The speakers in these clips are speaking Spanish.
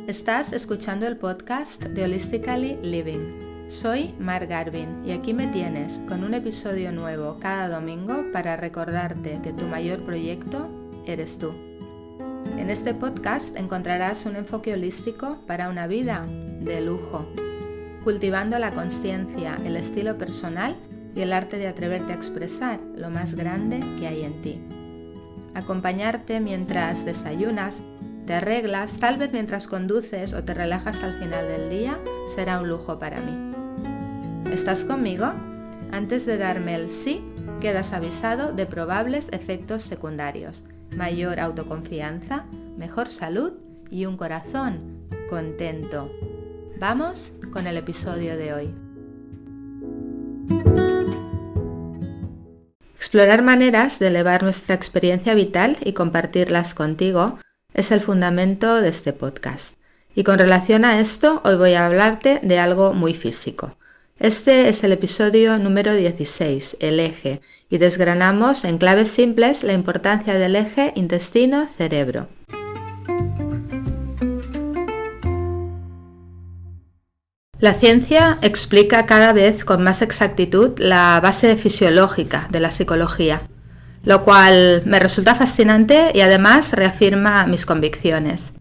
Estás escuchando el podcast de Holistically Living. Soy Mar Garvin y aquí me tienes con un episodio nuevo cada domingo para recordarte que tu mayor proyecto eres tú. En este podcast encontrarás un enfoque holístico para una vida de lujo, cultivando la consciencia, el estilo personal y el arte de atreverte a expresar lo más grande que hay en ti. Acompañarte mientras desayunas, te arreglas, tal vez mientras conduces o te relajas al final del día, será un lujo para mí. ¿Estás conmigo? Antes de darme el sí, quedas avisado de probables efectos secundarios: mayor autoconfianza, mejor salud y un corazón contento. Vamos con el episodio de hoy. Explorar maneras de elevar nuestra experiencia vital y compartirlas contigo es el fundamento de este podcast. Y con relación a esto, hoy voy a hablarte de algo muy físico. Este es el episodio número 16, el eje, y desgranamos en claves simples la importancia del eje intestino-cerebro. La ciencia explica cada vez con más exactitud la base fisiológica de la psicología, lo cual me resulta fascinante y además reafirma mis convicciones.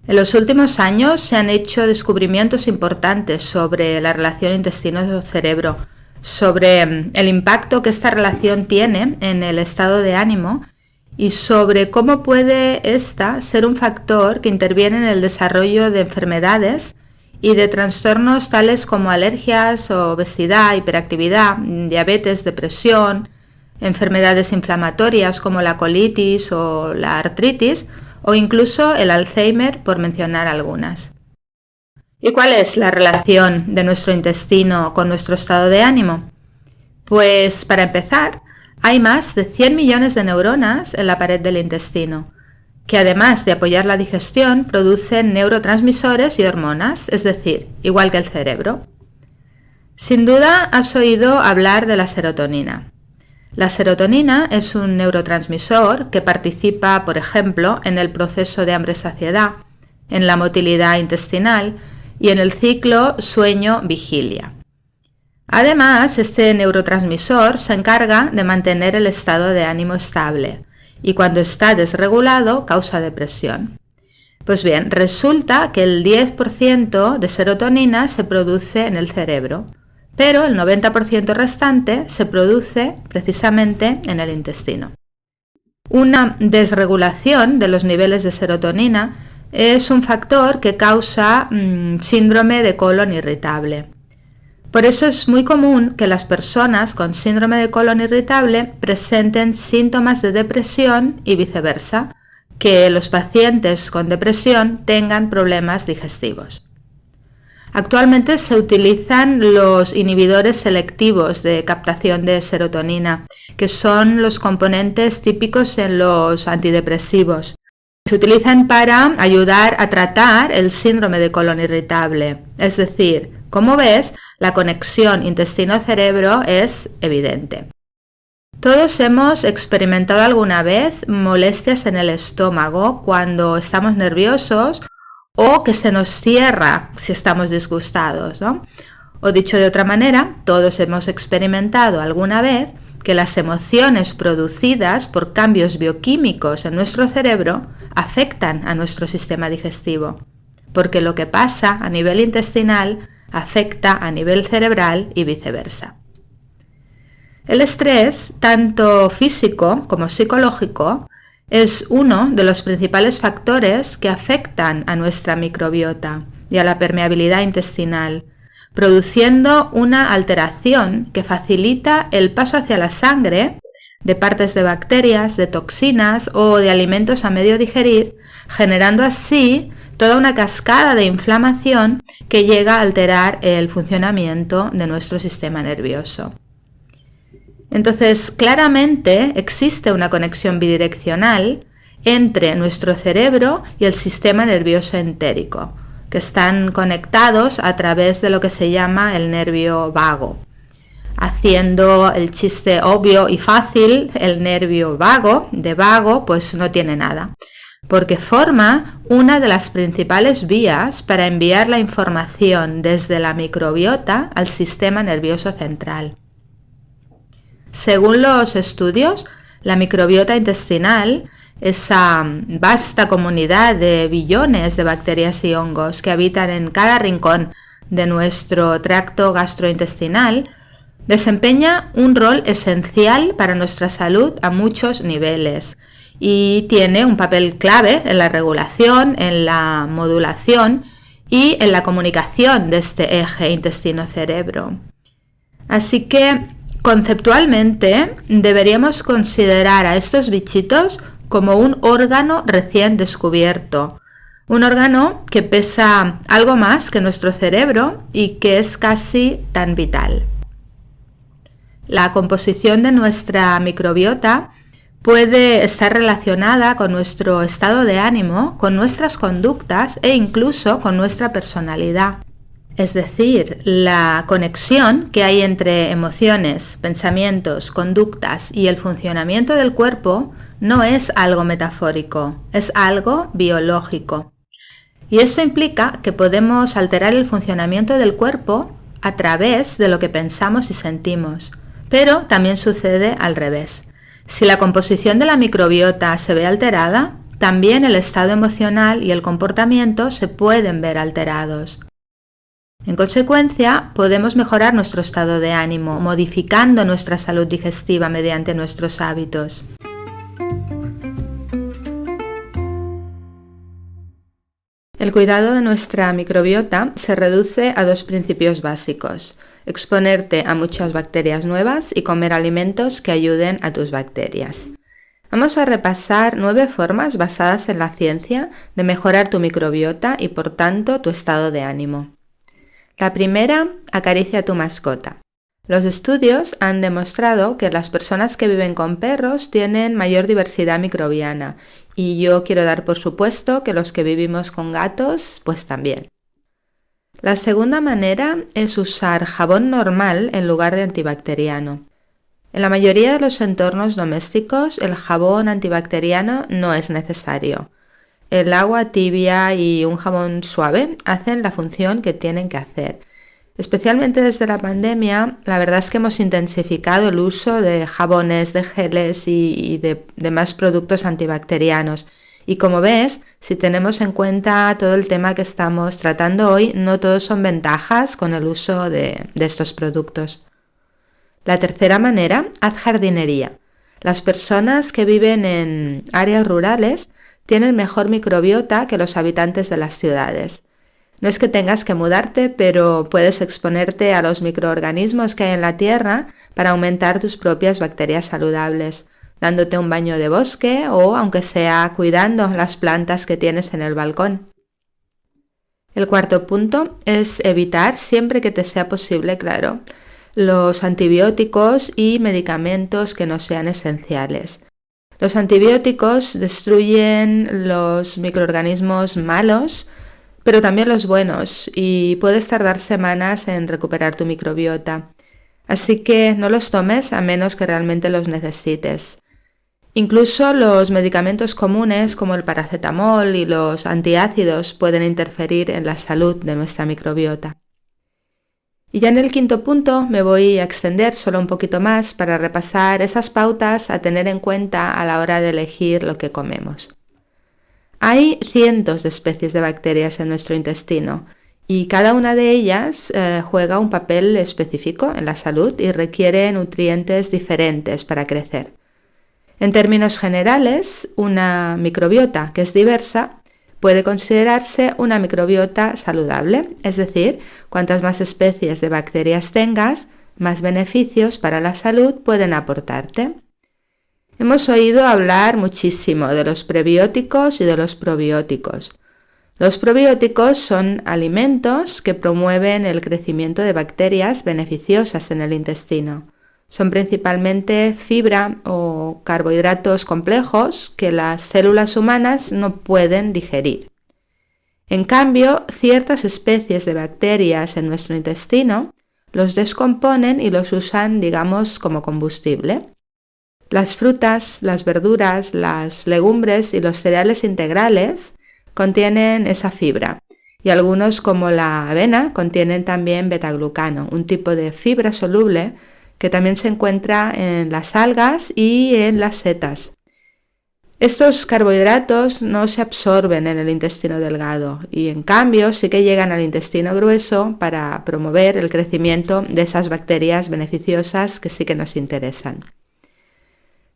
En los últimos años se han hecho descubrimientos importantes sobre la relación intestino-cerebro, sobre el impacto que esta relación tiene en el estado de ánimo y sobre cómo puede esta ser un factor que interviene en el desarrollo de enfermedades y de trastornos tales como alergias, obesidad, hiperactividad, diabetes, depresión, enfermedades inflamatorias como la colitis o la artritis o incluso el Alzheimer, por mencionar algunas. ¿Y cuál es la relación de nuestro intestino con nuestro estado de ánimo? Pues para empezar, hay más de 100 millones de neuronas en la pared del intestino, que además de apoyar la digestión, producen neurotransmisores y hormonas, es decir, igual que el cerebro. Sin duda has oído hablar de la serotonina. La serotonina es un neurotransmisor que participa, por ejemplo, en el proceso de hambre-saciedad, en la motilidad intestinal y en el ciclo sueño-vigilia. Además, este neurotransmisor se encarga de mantener el estado de ánimo estable y cuando está desregulado causa depresión. Pues bien, resulta que el 10% de serotonina se produce en el cerebro, pero el 90% restante se produce precisamente en el intestino. Una desregulación de los niveles de serotonina es un factor que causa síndrome de colon irritable. Por eso es muy común que las personas con síndrome de colon irritable presenten síntomas de depresión y viceversa, que los pacientes con depresión tengan problemas digestivos. Actualmente se utilizan los inhibidores selectivos de captación de serotonina, que son los componentes típicos en los antidepresivos. Se utilizan para ayudar a tratar el síndrome de colon irritable. Es decir, como ves, la conexión intestino-cerebro es evidente. Todos hemos experimentado alguna vez molestias en el estómago cuando estamos nerviosos o que se nos cierra si estamos disgustados, ¿no? O dicho de otra manera, todos hemos experimentado alguna vez que las emociones producidas por cambios bioquímicos en nuestro cerebro afectan a nuestro sistema digestivo, porque lo que pasa a nivel intestinal afecta a nivel cerebral y viceversa. El estrés, tanto físico como psicológico, es uno de los principales factores que afectan a nuestra microbiota y a la permeabilidad intestinal, produciendo una alteración que facilita el paso hacia la sangre de partes de bacterias, de toxinas o de alimentos a medio digerir, generando así toda una cascada de inflamación que llega a alterar el funcionamiento de nuestro sistema nervioso. Entonces, claramente existe una conexión bidireccional entre nuestro cerebro y el sistema nervioso entérico, que están conectados a través de lo que se llama el nervio vago. Haciendo el chiste obvio y fácil, el nervio vago, de vago, pues no tiene nada. porque forma una de las principales vías para enviar la información desde la microbiota al sistema nervioso central. Según los estudios, la microbiota intestinal, esa vasta comunidad de billones de bacterias y hongos que habitan en cada rincón de nuestro tracto gastrointestinal, desempeña un rol esencial para nuestra salud a muchos niveles y tiene un papel clave en la regulación, en la modulación y en la comunicación de este eje intestino-cerebro. Así que, conceptualmente, deberíamos considerar a estos bichitos como un órgano recién descubierto, un órgano que pesa algo más que nuestro cerebro y que es casi tan vital. La composición de nuestra microbiota puede estar relacionada con nuestro estado de ánimo, con nuestras conductas e incluso con nuestra personalidad. Es decir, la conexión que hay entre emociones, pensamientos, conductas y el funcionamiento del cuerpo no es algo metafórico, es algo biológico. Y eso implica que podemos alterar el funcionamiento del cuerpo a través de lo que pensamos y sentimos, pero también sucede al revés. Si la composición de la microbiota se ve alterada, también el estado emocional y el comportamiento se pueden ver alterados. En consecuencia, podemos mejorar nuestro estado de ánimo, modificando nuestra salud digestiva mediante nuestros hábitos. El cuidado de nuestra microbiota se reduce a dos principios básicos: exponerte a muchas bacterias nuevas y comer alimentos que ayuden a tus bacterias. Vamos a repasar 9 formas basadas en la ciencia de mejorar tu microbiota y por tanto tu estado de ánimo. La primera, acaricia a tu mascota. Los estudios han demostrado que las personas que viven con perros tienen mayor diversidad microbiana y yo quiero dar por supuesto que los que vivimos con gatos pues también. La segunda manera es usar jabón normal en lugar de antibacteriano. En la mayoría de los entornos domésticos el jabón antibacteriano no es necesario. El agua tibia y un jabón suave hacen la función que tienen que hacer. Especialmente desde la pandemia, la verdad es que hemos intensificado el uso de jabones, de geles y de demás productos antibacterianos. Y como ves, si tenemos en cuenta todo el tema que estamos tratando hoy, no todos son ventajas con el uso de estos productos. La tercera manera, haz jardinería. Las personas que viven en áreas rurales tienen mejor microbiota que los habitantes de las ciudades. No es que tengas que mudarte, pero puedes exponerte a los microorganismos que hay en la tierra para aumentar tus propias bacterias saludables, dándote un baño de bosque o, aunque sea, cuidando las plantas que tienes en el balcón. El cuarto punto es evitar, siempre que te sea posible, claro, los antibióticos y medicamentos que no sean esenciales. Los antibióticos destruyen los microorganismos malos, pero también los buenos, y puedes tardar semanas en recuperar tu microbiota. Así que no los tomes a menos que realmente los necesites. Incluso los medicamentos comunes como el paracetamol y los antiácidos pueden interferir en la salud de nuestra microbiota. Y ya en el quinto punto me voy a extender solo un poquito más para repasar esas pautas a tener en cuenta a la hora de elegir lo que comemos. Hay cientos de especies de bacterias en nuestro intestino y cada una de ellas juega un papel específico en la salud y requiere nutrientes diferentes para crecer. En términos generales, una microbiota que es diversa puede considerarse una microbiota saludable, es decir, cuantas más especies de bacterias tengas, más beneficios para la salud pueden aportarte. Hemos oído hablar muchísimo de los prebióticos y de los probióticos. Los probióticos son alimentos que promueven el crecimiento de bacterias beneficiosas en el intestino. Son principalmente fibra o carbohidratos complejos que las células humanas no pueden digerir. En cambio, ciertas especies de bacterias en nuestro intestino los descomponen y los usan, digamos, como combustible. Las frutas, las verduras, las legumbres y los cereales integrales contienen esa fibra, y algunos, como la avena, contienen también betaglucano, un tipo de fibra soluble que también se encuentra en las algas y en las setas. Estos carbohidratos no se absorben en el intestino delgado y en cambio sí que llegan al intestino grueso para promover el crecimiento de esas bacterias beneficiosas que sí que nos interesan.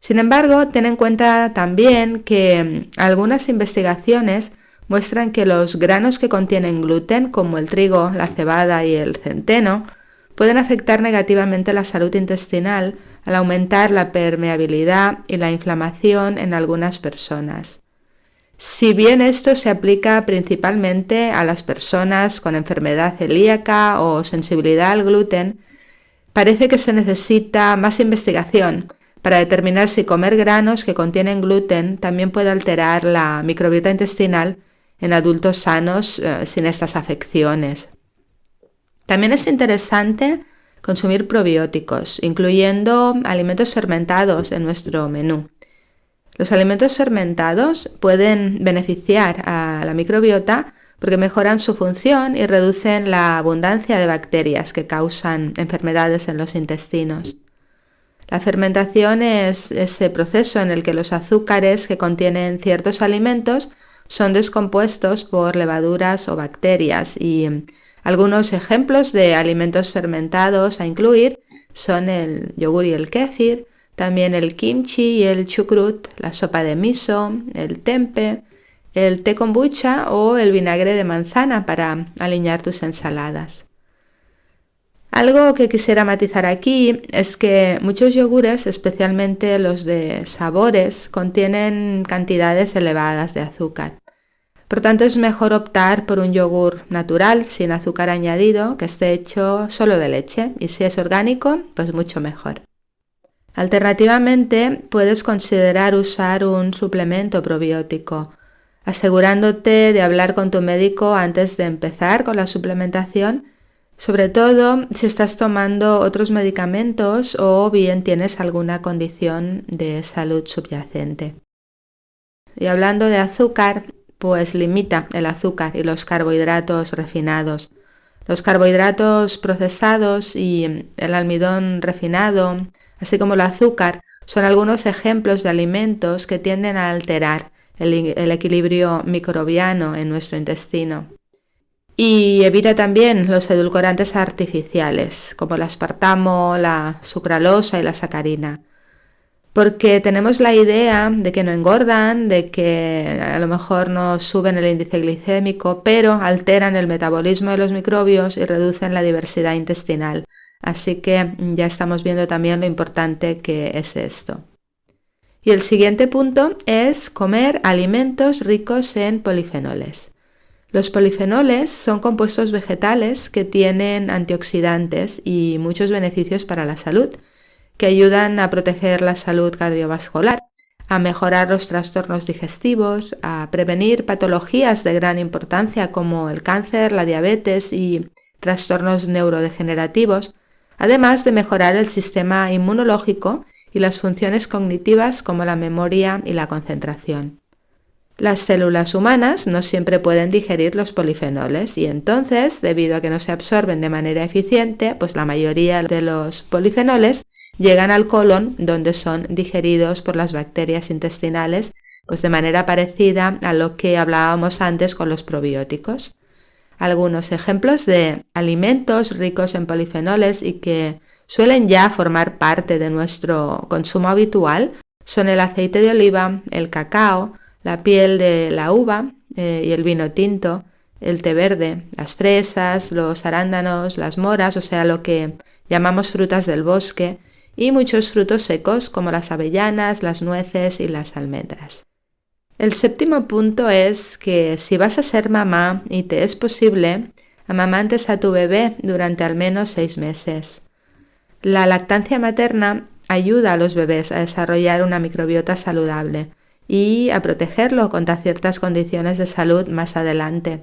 Sin embargo, ten en cuenta también que algunas investigaciones muestran que los granos que contienen gluten, como el trigo, la cebada y el centeno, pueden afectar negativamente la salud intestinal al aumentar la permeabilidad y la inflamación en algunas personas. Si bien esto se aplica principalmente a las personas con enfermedad celíaca o sensibilidad al gluten, parece que se necesita más investigación para determinar si comer granos que contienen gluten también puede alterar la microbiota intestinal en adultos sanos sin estas afecciones. También es interesante consumir probióticos, incluyendo alimentos fermentados en nuestro menú. Los alimentos fermentados pueden beneficiar a la microbiota porque mejoran su función y reducen la abundancia de bacterias que causan enfermedades en los intestinos. La fermentación es ese proceso en el que los azúcares que contienen ciertos alimentos son descompuestos por levaduras o bacterias, y algunos ejemplos de alimentos fermentados a incluir son el yogur y el kéfir, también el kimchi y el chucrut, la sopa de miso, el tempe, el té kombucha o el vinagre de manzana para aliñar tus ensaladas. Algo que quisiera matizar aquí es que muchos yogures, especialmente los de sabores, contienen cantidades elevadas de azúcar. Por tanto, es mejor optar por un yogur natural, sin azúcar añadido, que esté hecho solo de leche, y si es orgánico, pues mucho mejor. Alternativamente, puedes considerar usar un suplemento probiótico, asegurándote de hablar con tu médico antes de empezar con la suplementación, sobre todo si estás tomando otros medicamentos o bien tienes alguna condición de salud subyacente. Y hablando de azúcar, pues limita el azúcar y los carbohidratos refinados. Los carbohidratos procesados y el almidón refinado, así como el azúcar, son algunos ejemplos de alimentos que tienden a alterar el equilibrio microbiano en nuestro intestino. Y evita también los edulcorantes artificiales, como el aspartamo, la sucralosa y la sacarina, porque tenemos la idea de que no engordan, de que a lo mejor no suben el índice glicémico, pero alteran el metabolismo de los microbios y reducen la diversidad intestinal. Así que ya estamos viendo también lo importante que es esto. Y el siguiente punto es comer alimentos ricos en polifenoles. Los polifenoles son compuestos vegetales que tienen antioxidantes y muchos beneficios para la salud, que ayudan a proteger la salud cardiovascular, a mejorar los trastornos digestivos, a prevenir patologías de gran importancia como el cáncer, la diabetes y trastornos neurodegenerativos, además de mejorar el sistema inmunológico y las funciones cognitivas como la memoria y la concentración. Las células humanas no siempre pueden digerir los polifenoles y entonces, debido a que no se absorben de manera eficiente, pues la mayoría de los polifenoles llegan al colon, donde son digeridos por las bacterias intestinales, pues de manera parecida a lo que hablábamos antes con los probióticos. Algunos ejemplos de alimentos ricos en polifenoles y que suelen ya formar parte de nuestro consumo habitual son el aceite de oliva, el cacao, la piel de la uva y el vino tinto, el té verde, las fresas, los arándanos, las moras, o sea, lo que llamamos frutas del bosque, y muchos frutos secos como las avellanas, las nueces y las almendras. El séptimo punto es que si vas a ser mamá y te es posible, amamantes a tu bebé durante al menos 6 meses. La lactancia materna ayuda a los bebés a desarrollar una microbiota saludable y a protegerlo contra ciertas condiciones de salud más adelante.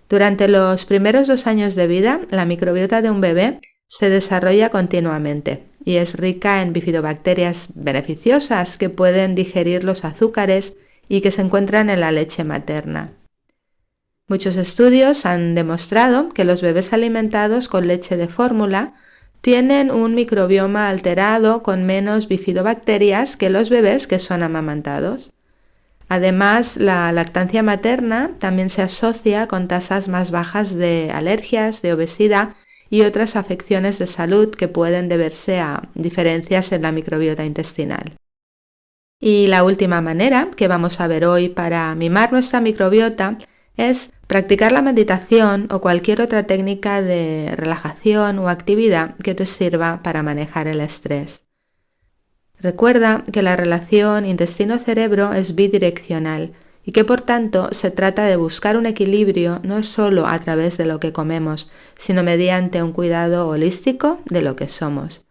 Durante los primeros 2 años de vida, la microbiota de un bebé se desarrolla continuamente y es rica en bifidobacterias beneficiosas que pueden digerir los azúcares y que se encuentran en la leche materna. Muchos estudios han demostrado que los bebés alimentados con leche de fórmula tienen un microbioma alterado con menos bifidobacterias que los bebés que son amamantados. Además, la lactancia materna también se asocia con tasas más bajas de alergias, de obesidad y otras afecciones de salud que pueden deberse a diferencias en la microbiota intestinal. Y la última manera que vamos a ver hoy para mimar nuestra microbiota es practicar la meditación o cualquier otra técnica de relajación o actividad que te sirva para manejar el estrés. Recuerda que la relación intestino-cerebro es bidireccional y que por tanto se trata de buscar un equilibrio no solo a través de lo que comemos, sino mediante un cuidado holístico de lo que somos.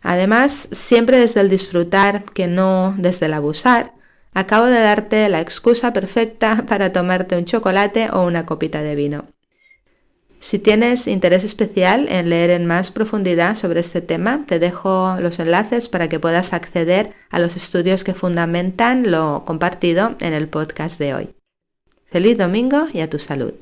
Además, siempre desde el disfrutar, que no desde el abusar, acabo de darte la excusa perfecta para tomarte un chocolate o una copita de vino. Si tienes interés especial en leer en más profundidad sobre este tema, te dejo los enlaces para que puedas acceder a los estudios que fundamentan lo compartido en el podcast de hoy. ¡Feliz domingo y a tu salud!